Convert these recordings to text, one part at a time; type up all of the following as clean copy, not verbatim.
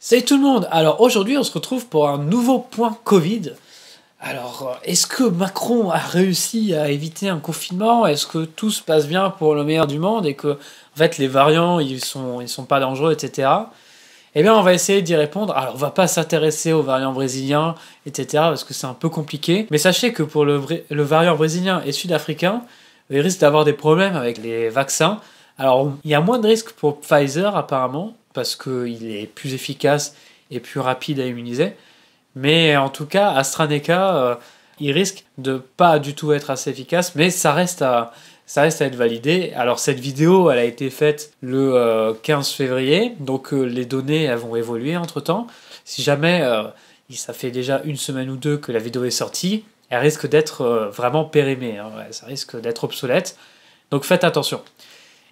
Salut tout le monde. Alors aujourd'hui on se retrouve pour un nouveau point Covid. Alors est-ce que Macron a réussi à éviter un confinement? Est-ce que tout se passe bien pour le meilleur du monde et que en fait les variants ils sont pas dangereux, etc. Eh bien on va essayer d'y répondre. Alors on va pas s'intéresser aux variants brésiliens, etc. parce que c'est un peu compliqué. Mais sachez que pour le variant brésilien et sud-africain, il risque d'avoir des problèmes avec les vaccins. Alors il y a moins de risques pour Pfizer apparemment, parce qu'il est plus efficace et plus rapide à immuniser. Mais en tout cas, AstraZeneca, il risque de pas du tout être assez efficace, mais ça reste à être validé. Alors cette vidéo, elle a été faite le 15 février, donc les données elles vont évoluer entre-temps. Si jamais ça fait déjà une semaine ou deux que la vidéo est sortie, elle risque d'être vraiment périmée, hein. Ouais, ça risque d'être obsolète. Donc faites attention.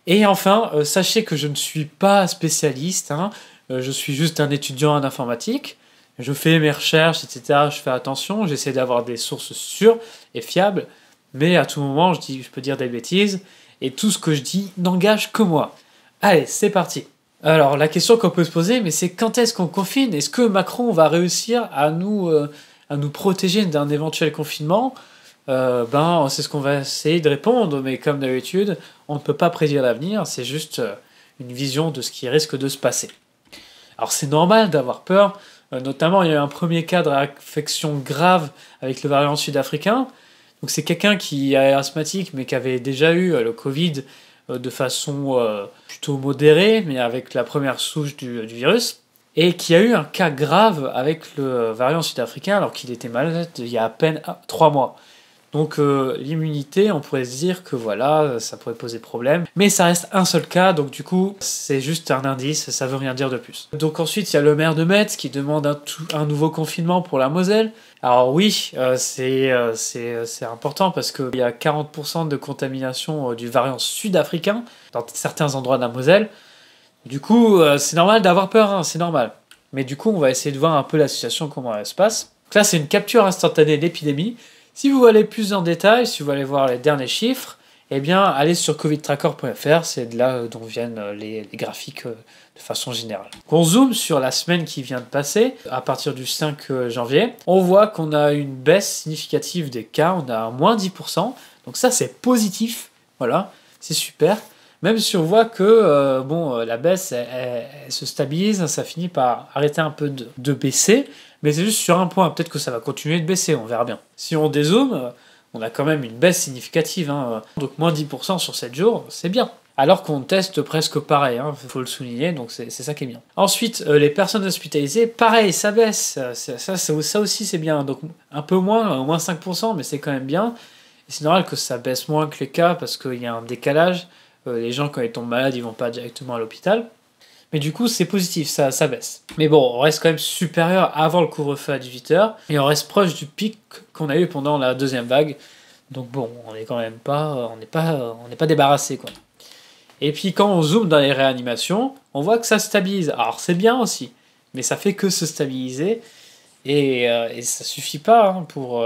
Et enfin, sachez que je ne suis pas spécialiste, hein. Je suis juste un étudiant en informatique. Je fais mes recherches, etc. Je fais attention, j'essaie d'avoir des sources sûres et fiables, mais à tout moment, je peux dire des bêtises, et tout ce que je dis n'engage que moi. Allez, c'est parti. Alors, la question qu'on peut se poser, mais c'est quand est-ce qu'on confine? Est-ce que Macron va réussir à nous protéger d'un éventuel confinement? C'est ce qu'on va essayer de répondre, mais comme d'habitude, on ne peut pas prédire l'avenir, c'est juste une vision de ce qui risque de se passer. Alors c'est normal d'avoir peur, notamment il y a eu un premier cas de réinfection grave avec le variant sud-africain. Donc c'est quelqu'un qui est asthmatique mais qui avait déjà eu le Covid de façon plutôt modérée, mais avec la première souche du virus, et qui a eu un cas grave avec le variant sud-africain alors qu'il était malade il y a à peine 3 mois. Donc l'immunité, on pourrait se dire que voilà, ça pourrait poser problème, mais ça reste un seul cas, donc du coup c'est juste un indice, ça veut rien dire de plus. Donc ensuite il y a le maire de Metz qui demande un nouveau confinement pour la Moselle. Alors oui, c'est important parce qu'il y a 40% de contamination du variant sud-africain dans certains endroits de la Moselle. Du coup c'est normal d'avoir peur, hein, c'est normal. Mais du coup on va essayer de voir un peu la situation, comment elle se passe. Donc là c'est une capture instantanée de l'épidémie. Si vous voulez plus en détail, si vous voulez voir les derniers chiffres, eh bien, allez sur covidtracker.fr, c'est de là dont viennent les graphiques de façon générale. On zoome sur la semaine qui vient de passer, à partir du 5 janvier, on voit qu'on a une baisse significative des cas, on a un moins 10%, donc ça c'est positif, voilà, c'est super. Même si on voit que la baisse elle se stabilise, ça finit par arrêter un peu de baisser, mais c'est juste sur un point, peut-être que ça va continuer de baisser, on verra bien. Si on dézoome, on a quand même une baisse significative, hein. Donc moins 10% sur 7 jours, c'est bien. Alors qu'on teste presque pareil, hein, faut le souligner, donc c'est ça qui est bien. Ensuite, les personnes hospitalisées, pareil, ça baisse, ça aussi c'est bien, donc un peu moins 5%, mais c'est quand même bien. Et c'est normal que ça baisse moins que les cas, parce qu'il y a un décalage. Les gens, quand ils tombent malades, ils vont pas directement à l'hôpital. Mais du coup, c'est positif, ça baisse. Mais bon, on reste quand même supérieur avant le couvre-feu à 18h, et on reste proche du pic qu'on a eu pendant la deuxième vague. Donc bon, on n'est quand même pas, on n'est pas débarrassé, quoi. Et puis quand on zoome dans les réanimations, on voit que ça stabilise. Alors c'est bien aussi, mais ça fait que se stabiliser, et ça suffit pas, hein, pour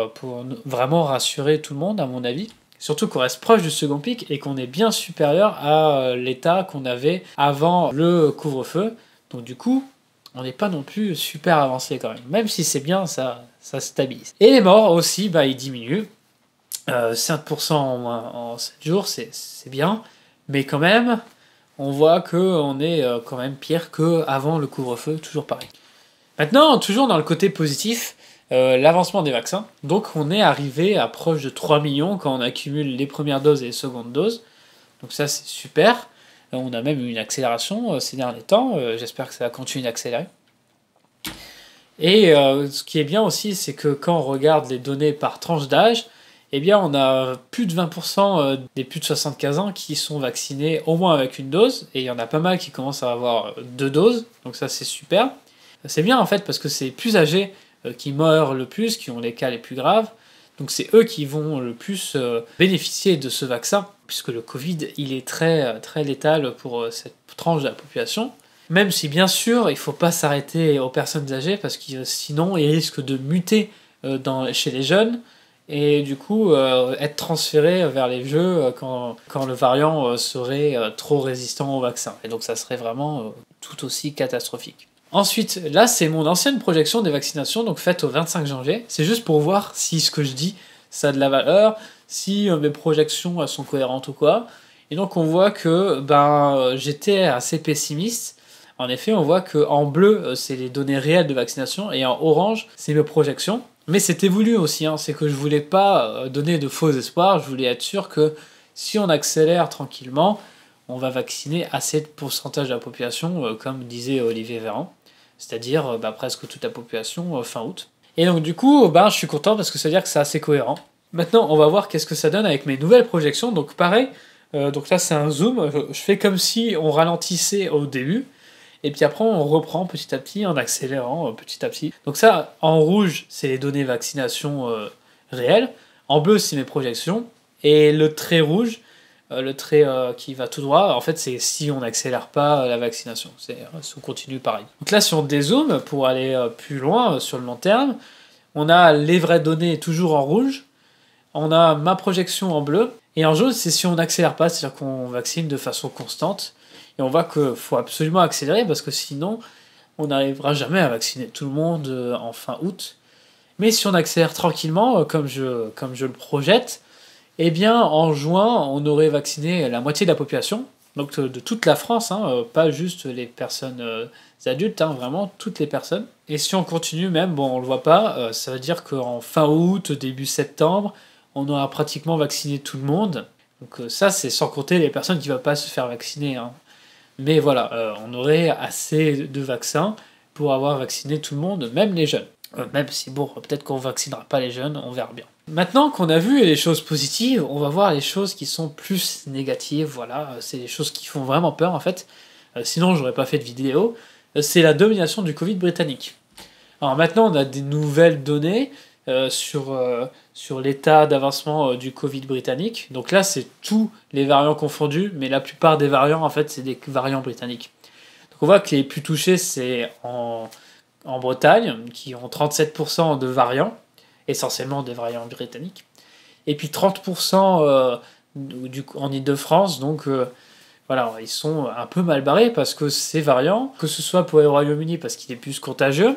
vraiment rassurer tout le monde, à mon avis. Surtout qu'on reste proche du second pic et qu'on est bien supérieur à l'état qu'on avait avant le couvre-feu. Donc du coup, on n'est pas non plus super avancé quand même. Même si c'est bien, ça stabilise. Et les morts aussi, ils diminuent. 5% en moins en 7 jours, c'est bien. Mais quand même, on voit qu'on est quand même pire qu'avant le couvre-feu, toujours pareil. Maintenant, toujours dans le côté positif, l'avancement des vaccins. Donc on est arrivé à proche de 3 millions quand on accumule les premières doses et les secondes doses. Donc ça c'est super. On a même eu une accélération ces derniers temps. J'espère que ça va continuer d'accélérer. Et ce qui est bien aussi, c'est que quand on regarde les données par tranche d'âge, eh bien on a plus de 20% des plus de 75 ans qui sont vaccinés au moins avec une dose. Et il y en a pas mal qui commencent à avoir 2 doses. Donc ça c'est super. C'est bien en fait parce que c'est plus âgés qui meurent le plus, qui ont les cas les plus graves. Donc c'est eux qui vont le plus bénéficier de ce vaccin, puisque le Covid, il est très, très létal pour cette tranche de la population. Même si bien sûr, il ne faut pas s'arrêter aux personnes âgées, parce que sinon, ils risquent de muter chez les jeunes, et du coup être transférés vers les vieux quand le variant serait trop résistant au vaccin. Et donc ça serait vraiment tout aussi catastrophique. Ensuite, là, c'est mon ancienne projection des vaccinations, donc faite au 25 janvier. C'est juste pour voir si ce que je dis, ça a de la valeur, si mes projections elles sont cohérentes ou quoi. Et donc, on voit que j'étais assez pessimiste. En effet, on voit que en bleu, c'est les données réelles de vaccination, et en orange, c'est mes projections. Mais c'était voulu aussi, hein, c'est que je voulais pas donner de faux espoirs, je voulais être sûr que si on accélère tranquillement, on va vacciner assez de pourcentage de la population, comme disait Olivier Véran, c'est-à-dire presque toute la population fin août. Et donc du coup, je suis content parce que ça veut dire que c'est assez cohérent. Maintenant, on va voir qu'est-ce que ça donne avec mes nouvelles projections. Donc pareil, donc là c'est un zoom, je fais comme si on ralentissait au début, et puis après on reprend petit à petit en accélérant petit à petit. Donc ça, en rouge, c'est les données vaccination réelles, en bleu c'est mes projections, et le trait rouge, le trait qui va tout droit, en fait, c'est si on n'accélère pas la vaccination. Si on continue pareil. Donc là, si on dézoome pour aller plus loin sur le long terme, on a les vraies données toujours en rouge, on a ma projection en bleu, et en jaune, c'est si on n'accélère pas, c'est-à-dire qu'on vaccine de façon constante. Et on voit qu'il faut absolument accélérer parce que sinon, on n'arrivera jamais à vacciner tout le monde en fin août. Mais si on accélère tranquillement, comme je le projette, eh bien, en juin, on aurait vacciné la moitié de la population, donc de toute la France, hein, pas juste les personnes adultes, hein, vraiment toutes les personnes. Et si on continue même, bon, on le voit pas, ça veut dire qu'en fin août, début septembre, on aura pratiquement vacciné tout le monde. Donc ça, c'est sans compter les personnes qui ne vont pas se faire vacciner, hein. Mais voilà, on aurait assez de vaccins pour avoir vacciné tout le monde, même les jeunes. Même si, bon, peut-être qu'on ne vaccinera pas les jeunes, on verra bien. Maintenant qu'on a vu les choses positives, on va voir les choses qui sont plus négatives. Voilà, c'est les choses qui font vraiment peur en fait. Sinon, j'aurais pas fait de vidéo. C'est la domination du Covid britannique. Alors maintenant, on a des nouvelles données sur l'état d'avancement du Covid britannique. Donc là, c'est tous les variants confondus, mais la plupart des variants, en fait, c'est des variants britanniques. Donc on voit que les plus touchés, c'est en Bretagne, qui ont 37% de variants, essentiellement des variants britanniques, et puis 30% en Ile-de-France, donc voilà, ils sont un peu mal barrés parce que ces variants, que ce soit pour le Royaume-Uni parce qu'il est plus contagieux,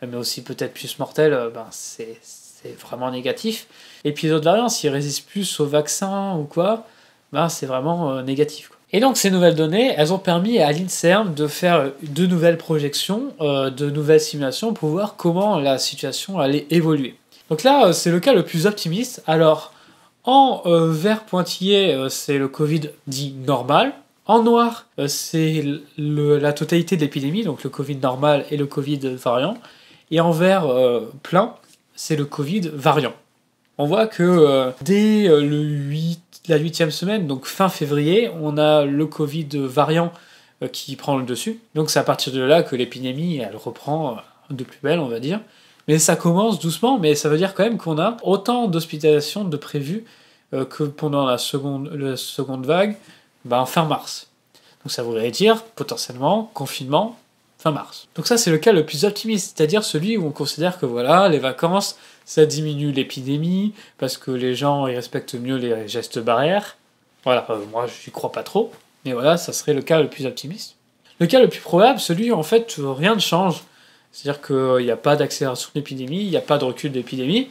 mais aussi peut-être plus mortel, c'est vraiment négatif. Et puis les autres variants, s'ils résistent plus au vaccin ou quoi, c'est vraiment négatif, quoi. Et donc ces nouvelles données, elles ont permis à l'INSERM de faire de nouvelles projections, de nouvelles simulations pour voir comment la situation allait évoluer. Donc là, c'est le cas le plus optimiste. Alors, en vert pointillé, c'est le Covid dit normal. En noir, c'est la totalité de l'épidémie, donc le Covid normal et le Covid variant. Et en vert plein, c'est le Covid variant. On voit que dès la 8e semaine, donc fin février, on a le Covid variant qui prend le dessus. Donc c'est à partir de là que l'épidémie, elle reprend de plus belle, on va dire. Mais ça commence doucement, mais ça veut dire quand même qu'on a autant d'hospitalisations de prévues que pendant la seconde vague, fin mars. Donc ça voudrait dire potentiellement confinement fin mars. Donc ça c'est le cas le plus optimiste, c'est-à-dire celui où on considère que voilà, les vacances, ça diminue l'épidémie, parce que les gens ils respectent mieux les gestes barrières. Voilà, moi je n'y crois pas trop, mais voilà, ça serait le cas le plus optimiste. Le cas le plus probable, celui où en fait rien ne change, c'est-à-dire qu'il n'y a pas d'accélération de l'épidémie, il n'y a pas de recul de l'épidémie,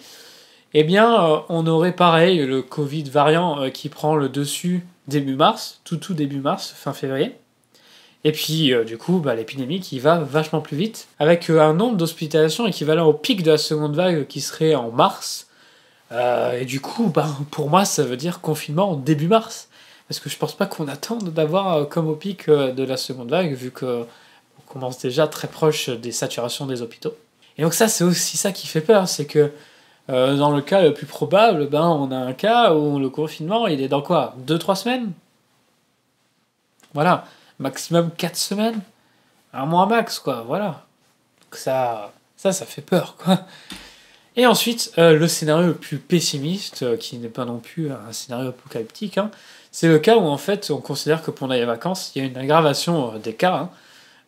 eh bien on aurait pareil le Covid variant qui prend le dessus début mars, tout début mars, fin février. Et puis, du coup, l'épidémie qui va vachement plus vite, avec un nombre d'hospitalisations équivalent au pic de la seconde vague qui serait en mars. Et du coup, pour moi, ça veut dire confinement en début mars. Parce que je pense pas qu'on attende d'avoir comme au pic de la seconde vague, vu qu'on commence déjà très proche des saturations des hôpitaux. Et donc ça, c'est aussi ça qui fait peur, c'est que dans le cas le plus probable, on a un cas où le confinement, il est dans quoi 2-3 semaines. Voilà. Maximum 4 semaines, un mois max, quoi, voilà. Donc ça fait peur, quoi. Et ensuite, le scénario le plus pessimiste, qui n'est pas non plus un scénario apocalyptique, hein, c'est le cas où, en fait, on considère que pendant les vacances, il y a une aggravation des cas,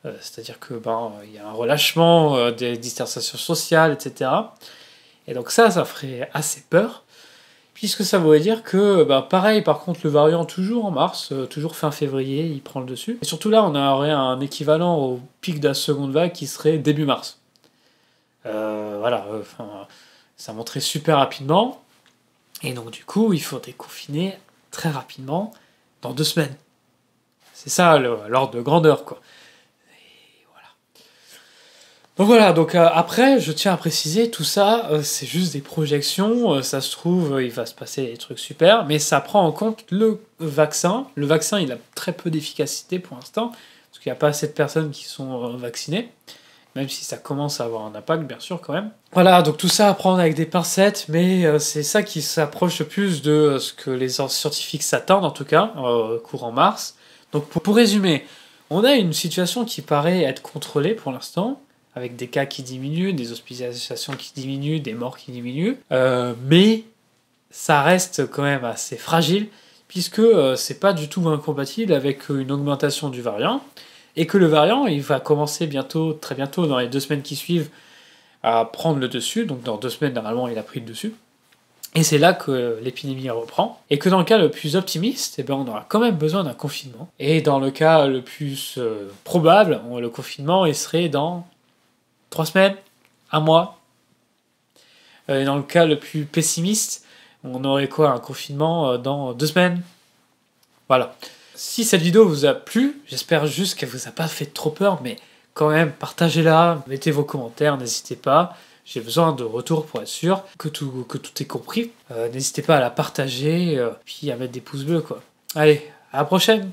hein, c'est-à-dire que, il y a un relâchement des distanciations sociales, etc. Et donc ça ferait assez peur. puisque ça voudrait dire que, pareil, par contre, le variant toujours en mars, toujours fin février, il prend le dessus. Et surtout là, on aurait un équivalent au pic de la seconde vague qui serait début mars. Voilà, ça monterait super rapidement. Et donc du coup, il faut déconfiner très rapidement dans 2 semaines. C'est ça l'ordre de grandeur, quoi. Et voilà. Donc voilà, après, je tiens à préciser, tout ça, c'est juste des projections. Ça se trouve, il va se passer des trucs super, mais ça prend en compte le vaccin. Le vaccin, il a très peu d'efficacité pour l'instant, parce qu'il n'y a pas assez de personnes qui sont vaccinées. Même si ça commence à avoir un impact, bien sûr, quand même. Voilà, donc tout ça à prendre avec des pincettes, mais c'est ça qui s'approche le plus de ce que les scientifiques s'attendent, en tout cas, courant mars. Donc pour résumer, on a une situation qui paraît être contrôlée pour l'instant, avec des cas qui diminuent, des hospitalisations qui diminuent, des morts qui diminuent, mais ça reste quand même assez fragile, puisque c'est pas du tout incompatible avec une augmentation du variant, et que le variant, il va commencer bientôt, très bientôt, dans les 2 semaines qui suivent, à prendre le dessus. Donc dans 2 semaines, normalement, il a pris le dessus. Et c'est là que l'épidémie reprend. Et que dans le cas le plus optimiste, on aura quand même besoin d'un confinement. Et dans le cas le plus probable, le confinement, il serait dans 3 semaines, 1 mois. Et dans le cas le plus pessimiste, on aurait quoi? Un confinement dans 2 semaines. Voilà. Si cette vidéo vous a plu, j'espère juste qu'elle vous a pas fait trop peur, mais quand même, partagez-la, mettez vos commentaires, n'hésitez pas. J'ai besoin de retours pour être sûr que tout est compris. N'hésitez pas à la partager, puis à mettre des pouces bleus, quoi. Allez, à la prochaine!